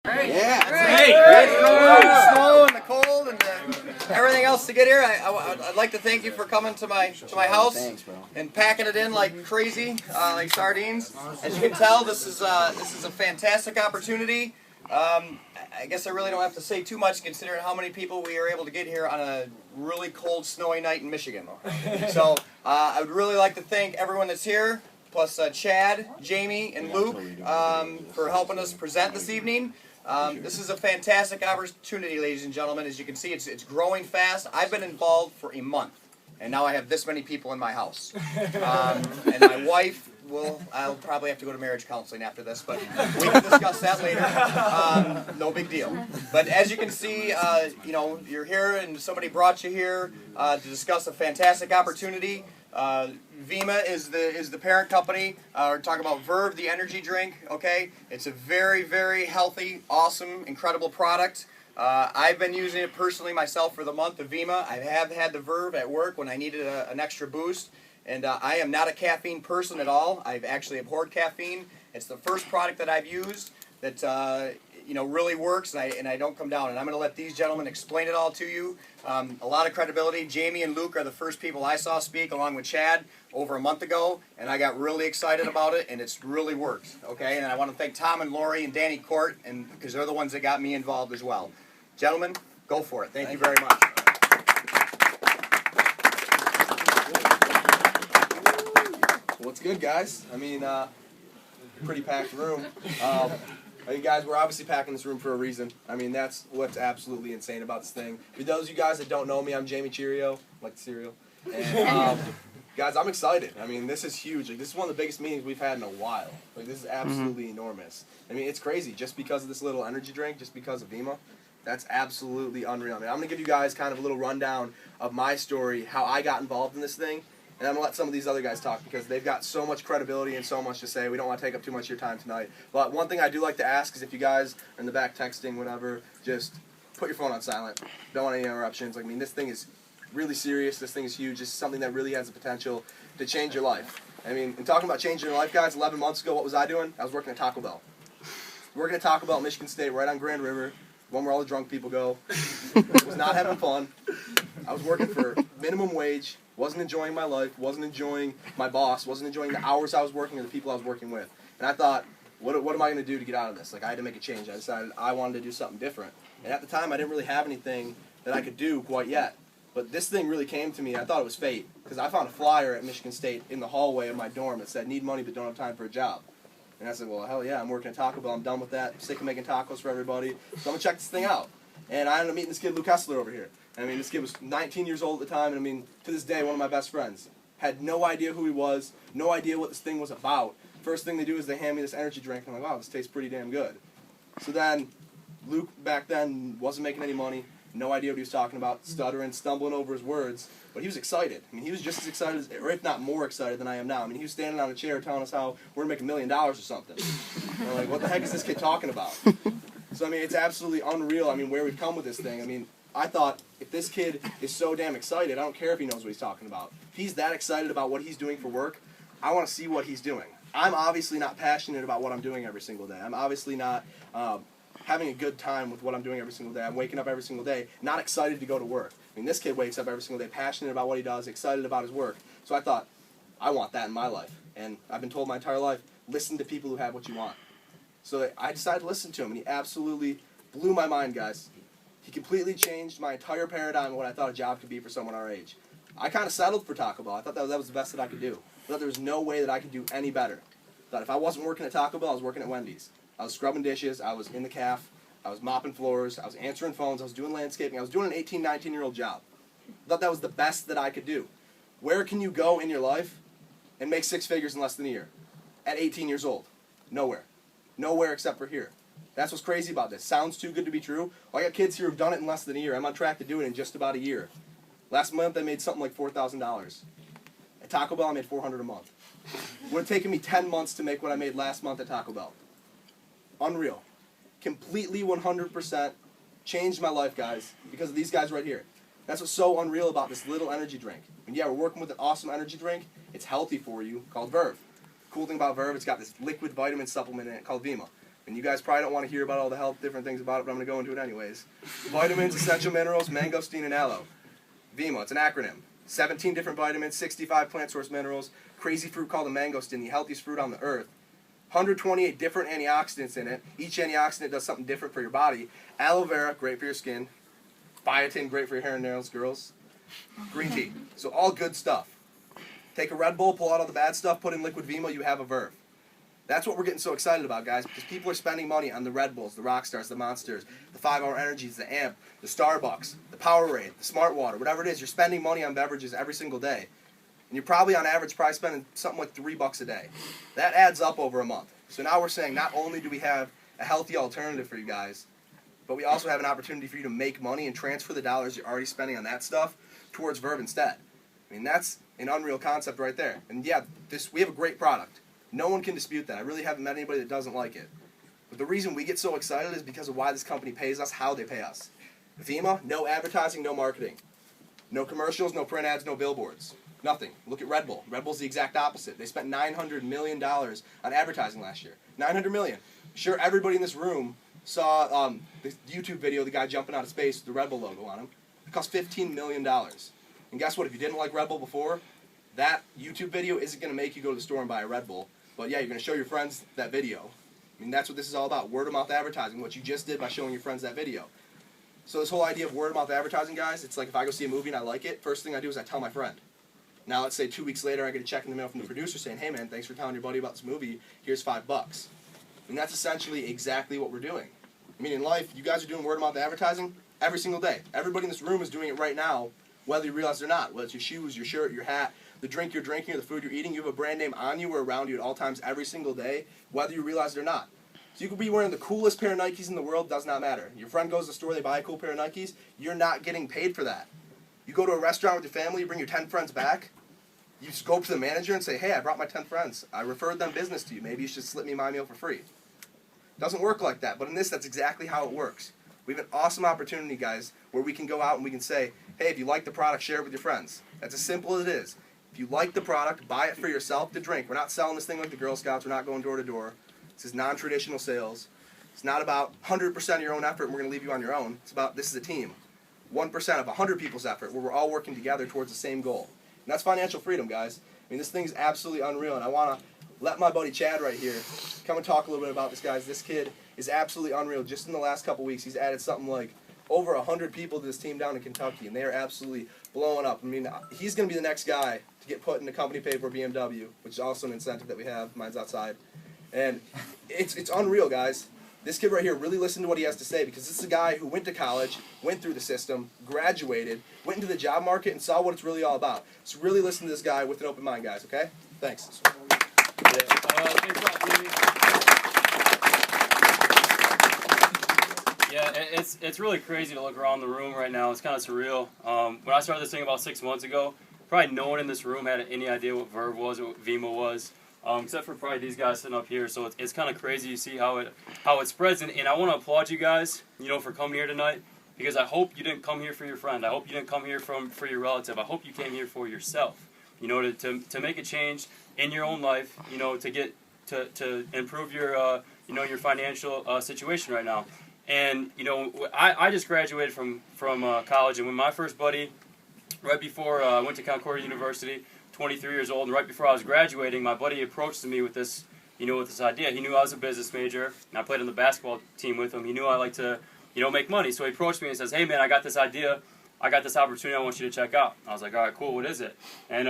Great. Yeah. Great. The snow and the cold and everything else to get here. I'd like to thank you for coming to my house. Thanks, bro. And packing it in like crazy, like sardines. As you can tell, this is a fantastic opportunity. I guess I really don't have to say too much considering how many people we are able to get here on a really cold, snowy night in Michigan. So I would really like to thank everyone that's here, plus Chad, Jamie, and Luke for helping us present this evening. This is a fantastic opportunity, ladies and gentlemen. As you can see, it's growing fast. I've been involved for a month, and now I have this many people in my house. And my wife I'll probably have to go to marriage counseling after this, but we can discuss that later. No big deal. But as you can see, you're here, and somebody brought you here to discuss a fantastic opportunity. Vima is the parent company. We're talking about Verve, the energy drink. Okay, it's a very, very healthy, awesome, incredible product. I've been using it personally myself for the month of Vima. I have had the Verve at work when I needed an extra boost. And I am not a caffeine person at all. I've actually abhorred caffeine. It's the first product that I've used that really works, and I don't come down. And I'm going to let these gentlemen explain it all to you. A lot of credibility. Jamie and Luke are the first people I saw speak, along with Chad, over a month ago, and I got really excited about it, and it's really worked. Okay, and I want to thank Tom and Lori and Danny Court, and because they're the ones that got me involved as well. Gentlemen, go for it. Thank you very much. What's good, guys? I mean, pretty packed room. You guys, we're obviously packing this room for a reason. I mean, that's what's absolutely insane about this thing. For those of you guys that don't know me, I'm Jamie Chirio, like the cereal. And guys, I'm excited. I mean, this is huge. Like, this is one of the biggest meetings we've had in a while. Like, this is absolutely enormous. I mean, it's crazy. Just because of this little energy drink, just because of Vima, that's absolutely unreal. I mean, I'm going to give you guys kind of a little rundown of my story, how I got involved in this thing. And I'm going to let some of these other guys talk because they've got so much credibility and so much to say. We don't want to take up too much of your time tonight. But one thing I do like to ask is if you guys are in the back texting, whatever, just put your phone on silent. Don't want any interruptions. Like, I mean, this thing is really serious. This thing is huge. This is something that really has the potential to change your life. I mean, in talking about changing your life, guys, 11 months ago, what was I doing? I was working at Taco Bell. Working at Taco Bell, Michigan State, right on Grand River, one where all the drunk people go. Was not having fun. I was working for minimum wage. Wasn't enjoying my life, wasn't enjoying my boss, wasn't enjoying the hours I was working or the people I was working with. And I thought, what am I going to do to get out of this? Like, I had to make a change. I decided I wanted to do something different. And at the time, I didn't really have anything that I could do quite yet. But this thing really came to me. I thought it was fate because I found a flyer at Michigan State in the hallway of my dorm that said, need money but don't have time for a job. And I said, well, hell yeah, I'm working at Taco Bell. I'm done with that. I'm sick of making tacos for everybody. So I'm going to check this thing out. And I ended up meeting this kid, Luke Hessler, over here. I mean, this kid was 19 years old at the time, and I mean, to this day, one of my best friends. Had no idea who he was, no idea what this thing was about. First thing they do is they hand me this energy drink, and I'm like, wow, this tastes pretty damn good. So then, Luke back then wasn't making any money, no idea what he was talking about, stuttering, stumbling over his words, but he was excited. I mean, he was just as excited, or if not more excited than I am now. I mean, he was standing on a chair telling us how we're going to make $1 million or something. And I'm like, what the heck is this kid talking about? So, I mean, it's absolutely unreal, I mean, where we've come with this thing. I mean, I thought, if this kid is so damn excited, I don't care if he knows what he's talking about. If he's that excited about what he's doing for work, I want to see what he's doing. I'm obviously not passionate about what I'm doing every single day. I'm obviously not having a good time with what I'm doing every single day. I'm waking up every single day, not excited to go to work. I mean, this kid wakes up every single day passionate about what he does, excited about his work. So I thought, I want that in my life. And I've been told my entire life, listen to people who have what you want. So I decided to listen to him, and he absolutely blew my mind, guys. He completely changed my entire paradigm of what I thought a job could be for someone our age. I kind of settled for Taco Bell. I thought that was the best that I could do. I thought there was no way that I could do any better. I thought if I wasn't working at Taco Bell, I was working at Wendy's. I was scrubbing dishes. I was in the caf. I was mopping floors. I was answering phones. I was doing landscaping. I was doing an 18, 19-year-old job. I thought that was the best that I could do. Where can you go in your life and make 6 figures in less than a year? At 18 years old. Nowhere. Nowhere except for here. That's what's crazy about this. Sounds too good to be true. Well, I got kids here who've done it in less than a year. I'm on track to do it in just about a year. Last month I made something like $4,000. At Taco Bell I made $400 a month. Would have taken me 10 months to make what I made last month at Taco Bell. Unreal. Completely 100% changed my life, guys, because of these guys right here. That's what's so unreal about this little energy drink. And yeah, we're working with an awesome energy drink. It's healthy for you, called Verve. Cool thing about Verve, it's got this liquid vitamin supplement in it called Vima. And you guys probably don't want to hear about all the health different things about it, but I'm going to go into it anyways. Vitamins, essential minerals, mangosteen, and aloe. VIMO, it's an acronym. 17 different vitamins, 65 plant source minerals, crazy fruit called the mangosteen, the healthiest fruit on the earth. 128 different antioxidants in it. Each antioxidant does something different for your body. Aloe vera, great for your skin. Biotin, great for your hair and nails, girls. Green tea. So all good stuff. Take a Red Bull, pull out all the bad stuff, put in liquid VIMO, you have a Verve. That's what we're getting so excited about, guys, because people are spending money on the Red Bulls, the Rockstars, the Monsters, the 5-Hour Energies, the Amp, the Starbucks, the Powerade, the Smart Water, whatever it is. You're spending money on beverages every single day. And you're probably, on average, spending something like $3 a day. That adds up over a month. So now we're saying not only do we have a healthy alternative for you guys, but we also have an opportunity for you to make money and transfer the dollars you're already spending on that stuff towards Verve instead. I mean, that's an unreal concept right there. And yeah, we have a great product. No one can dispute that. I really haven't met anybody that doesn't like it. But the reason we get so excited is because of why this company pays us, how they pay us. VIMO, no advertising, no marketing. No commercials, no print ads, no billboards. Nothing. Look at Red Bull. Red Bull's the exact opposite. They spent $900 million on advertising last year. $900 million. Sure, everybody in this room saw the YouTube video of the guy jumping out of space with the Red Bull logo on him. It cost $15 million. And guess what? If you didn't like Red Bull before, that YouTube video isn't going to make you go to the store and buy a Red Bull. But yeah, you're going to show your friends that video. I mean, that's what this is all about. Word of mouth advertising, what you just did by showing your friends that video. So this whole idea of word of mouth advertising, guys, it's like if I go see a movie and I like it, first thing I do is I tell my friend. Now let's say 2 weeks later I get a check in the mail from the producer saying, hey man, thanks for telling your buddy about this movie, here's $5. And that's essentially exactly what we're doing. I mean, in life, you guys are doing word of mouth advertising every single day. Everybody in this room is doing it right now, whether you realize it or not. Whether it's your shoes, your shirt, your hat, the drink you're drinking, or the food you're eating, you have a brand name on you or around you at all times every single day, whether you realize it or not. So you could be wearing the coolest pair of Nikes in the world, does not matter. Your friend goes to the store, they buy a cool pair of Nikes, you're not getting paid for that. You go to a restaurant with your family, you bring your 10 friends back, you just go up to the manager and say, hey, I brought my 10 friends. I referred them business to you. Maybe you should slip me my meal for free. It doesn't work like that, but in this, that's exactly how it works. We have an awesome opportunity, guys, where we can go out and we can say, hey, if you like the product, share it with your friends. That's as simple as it is. If you like the product, buy it for yourself to drink. We're not selling this thing like the Girl Scouts. We're not going door to door. This is non-traditional sales. It's not about 100% of your own effort and we're going to leave you on your own. It's about this is a team. 1% of 100 people's effort where we're all working together towards the same goal. And that's financial freedom, guys. I mean, this thing's absolutely unreal, and I want to let my buddy Chad right here come and talk a little bit about this, guys. This kid is absolutely unreal. Just in the last couple weeks, he's added something like over 100 people to this team down in Kentucky, and they are absolutely blowing up. I mean, he's going to be the next guy to get put in the company paper BMW, which is also an incentive that we have. Mine's outside. And it's unreal, guys. This kid right here, really listen to what he has to say, because this is a guy who went to college, went through the system, graduated, went into the job market, and saw what it's really all about. So really listen to this guy with an open mind, guys, okay? Thanks. Yeah, it's really crazy to look around the room right now. It's kind of surreal. When I started this thing about 6 months ago, probably no one in this room had any idea what Verve was or what VIMO was. Except for probably these guys sitting up here, so it's kind of crazy to see how it spreads. And I want to applaud you guys, for coming here tonight, because I hope you didn't come here for your friend. I hope you didn't come here for your relative. I hope you came here for yourself. To make a change in your own life. To improve your your financial situation right now. And I just graduated from college, and when my first buddy, right before I went to Concordia University. 23 years old, and right before I was graduating, my buddy approached me with this, with this idea. He knew I was a business major, and I played on the basketball team with him. He knew I like to, make money. So he approached me and says, hey man, I got this idea. I got this opportunity I want you to check out. I was like, all right, cool, what is it? And,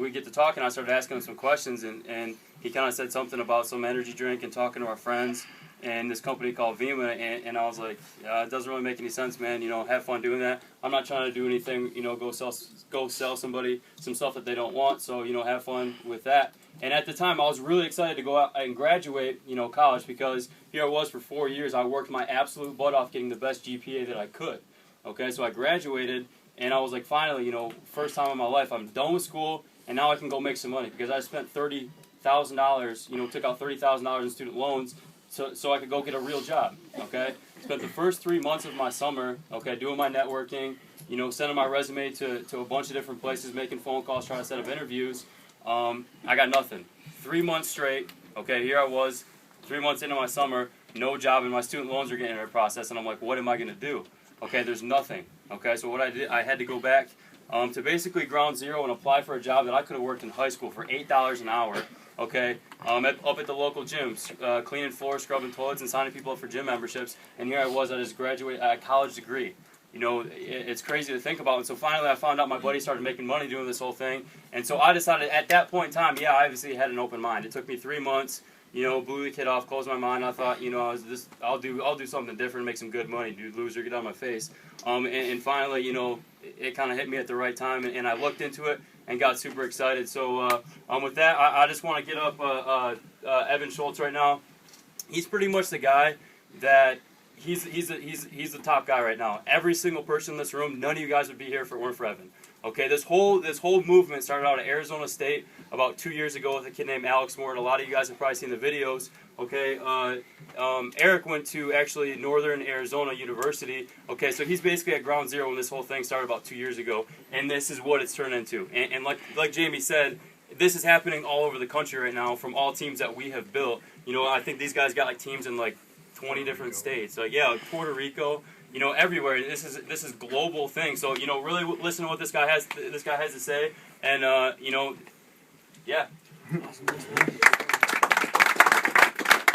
we get to talking. I started asking him some questions, and he kind of said something about some energy drink and talking to our friends and this company called VIMO, and I was like, it doesn't really make any sense, man. Have fun doing that. I'm not trying to do anything, go sell somebody some stuff that they don't want. So, have fun with that. And at the time, I was really excited to go out and graduate, college, because here I was for 4 years. I worked my absolute butt off getting the best GPA that I could. Okay, so I graduated, and I was like, finally, first time in my life, I'm done with school, and now I can go make some money, because I spent $30,000, took out $30,000 in student loans. So I could go get a real job, okay? Spent the first 3 months of my summer, okay, doing my networking, sending my resume to a bunch of different places, making phone calls, trying to set up interviews. I got nothing. 3 months straight, okay, here I was, 3 months into my summer, no job, and my student loans are getting in a process, and I'm like, what am I going to do? Okay, there's nothing. Okay, so what I did, I had to go back to basically ground zero and apply for a job that I could have worked in high school for $8 an hour. Okay, up at the local gyms, cleaning floors, scrubbing toilets, and signing people up for gym memberships. And here I was, I just graduated a college degree. You know, it's crazy to think about. And so finally I found out my buddy started making money doing this whole thing. And so I decided at that point in time, yeah, I obviously had an open mind. It took me 3 months, you know, blew the kid off, closed my mind. I thought, you know, I'll do something different, make some good money, dude, loser, get out of my face. And finally, you know, it kind of hit me at the right time, and I looked into it and got super excited. So with that, I just want to get up Evan Schultz right now. He's pretty much the guy that he's the top guy right now. Every single person in this room, none of you guys would be here if it weren't for Evan. Okay, this whole movement started out at Arizona State about 2 years ago with a kid named Alex Moore, and a lot of you guys have probably seen the videos. Okay, Eric went to actually Northern Arizona University. Okay, so he's basically at ground zero when this whole thing started about 2 years ago, and this is what it's turned into. And like Jamie said, this is happening all over the country right now from all teams that we have built. You know, I think these guys got like teams in like 20 different states. Like, yeah, like Puerto Rico. You know, everywhere. This is global thing. So, you know, really listen to what this guy has to say, and you know, yeah. Awesome.